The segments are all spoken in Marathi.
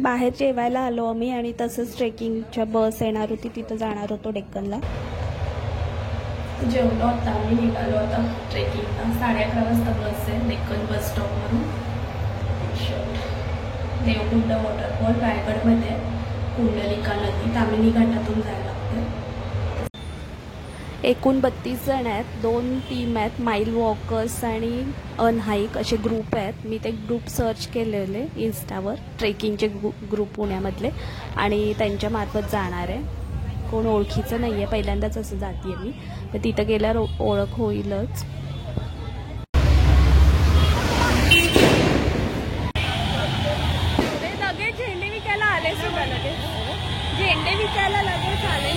बाहेर जेवायला आलो आम्ही आणि तसंच ट्रेकिंगच्या बस येणार होती, तिथं जाणार होतो डेक्कनला। जेवलो आता आम्ही, निघालो आता ट्रेकिंगला। 11:30 वाजता बस आहे डेक्कन बस स्टॉपवरून। देवगुंड वॉटरफॉल रायगडमध्ये, कुंडलिका नदी तामिनी घाटातून जायला लागते। एकूण 32 जण आहेत, 2 टीम आहेत, माइल वॉकर्स आणि अनहाईक असे ग्रुप आहेत। मी ते ग्रुप सर्च केलेले इन्स्टावर, ट्रेकिंगचे ग्रुप पुण्यामधले, आणि त्यांच्या मार्फत जाणार आहे। कोण ओळखीचं नाही आहे, पहिल्यांदाच असं जाते मी, तर तिथं गेल्यावर ओळख होईलच। लगेच झेंडे विकायला आले सुद्धा, लगेच झेंडे विकायला लगेच आले।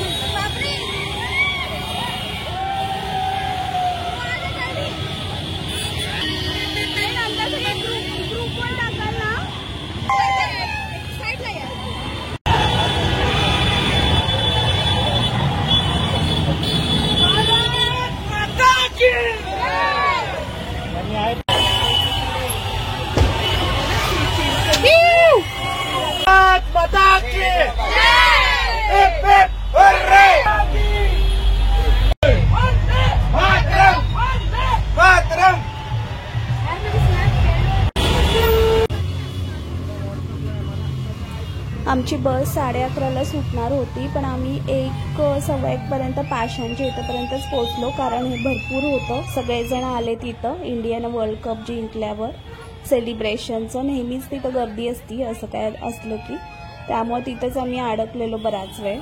आमची बस 11:30ला सुटणार होती, पण आम्ही 1:15 पर्यंत पाषाणच्या इथपर्यंतच पोहोचलो, कारण हे भरपूर होतं। सगळेजण आले तिथं इंडियन वर्ल्ड कप जिंकल्यावर सेलिब्रेशनचं। नेहमीच तिथं गर्दी असती असं काय असलं की, त्यामुळे तिथंच आम्ही अडकलेलो बराच वेळ।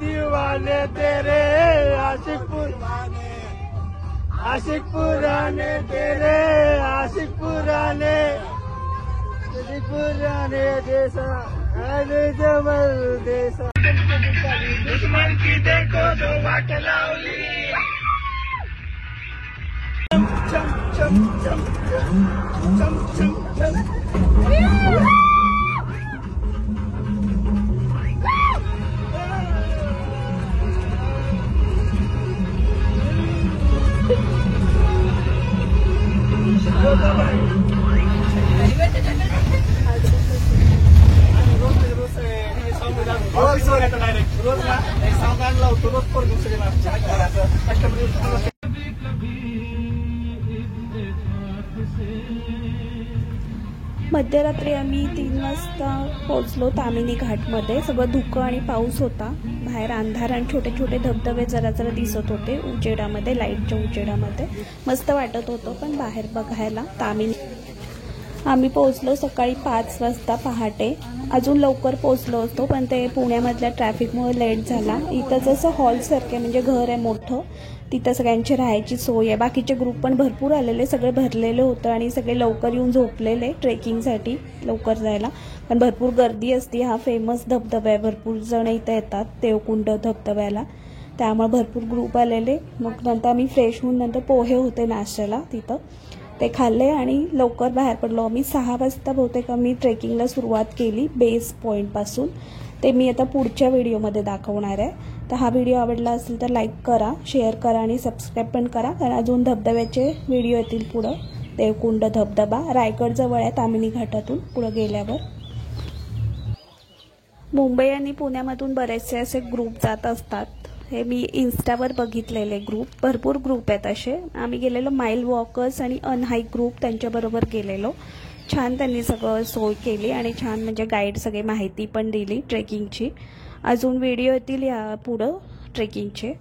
दीवाने तेरे आशिक पुराने तेरे आशिक पुराने जैसा अरे जबरदस्त दुश्मन की देखो जो वाट लावली चम चम चम चम चम चम मध्यरात्री आम्ही 3 वाजता पोहोचलो तामिनी घाटमध्ये. सगळं धुकं आणि पाऊस होता. बाहेर अंधार आणि छोटे छोटे धबधबे जरा जरा दिसत होते उजेडामध्ये, लाईटच्या उजेडामध्ये. मस्त वाटत होतं पण बाहेर बघायला तामिनी. आम्ही पोहोचलो सकाळी 5 वाजता पहाटे. अजून लवकर पोहोचलो असतो पण ते पुण्यामधल्या ट्रॅफिकमुळे लेट झाला. इथं जसं हॉलसारखं म्हणजे घर आहे मोठं, तिथं सगळ्यांची राहायची सोय आहे. बाकीचे ग्रुप पण भरपूर आलेले, सगळे भरलेले होतं आणि सगळे लवकर येऊन झोपलेले ट्रेकिंगसाठी लवकर जायला. पण भरपूर गर्दी असते. हा फेमस धबधबा आहे, भरपूर जण इथं येतात देवकुंड धबधब्याला, त्यामुळे भरपूर ग्रुप आलेले. मग नंतर आम्ही फ्रेश होऊन नंतर पोहे होते नाश्त्याला तिथं, ते खाल्ले आणि लवकर बाहेर पडलो आम्ही. 6 वाजता बहुतेक आम्ही ट्रेकिंगला सुरुवात केली बेस पॉईंटपासून. ते मी आता पुढच्या व्हिडिओमध्ये दाखवणार आहे. तर हा व्हिडिओ आवडला असेल तर लाईक करा, शेअर करा आणि सबस्क्राईब पण करा, कारण अजून धबधब्याचे व्हिडिओ येतील पुढं. देवकुंड धबधबा रायगडजवळ आहे तामिनी घाटातून पुढं गेल्यावर. मुंबई आणि पुण्यामधून बरेचसे असे ग्रुप जात असतात. हे मी इन्स्टावर बघितलेले ग्रुप, भरपूर ग्रुप आहेत असे. आम्ही गेलेलो माइल वॉकर्स आणि अनहाईक ग्रुप, त्यांच्याबरोबर गेलेलो. छान त्यांनी सगळं सोय केली आणि छान म्हणजे गाईड सगळी माहिती पण दिली ट्रेकिंगची. अजून व्हिडिओ येतील या पुढं ट्रेकिंगचे.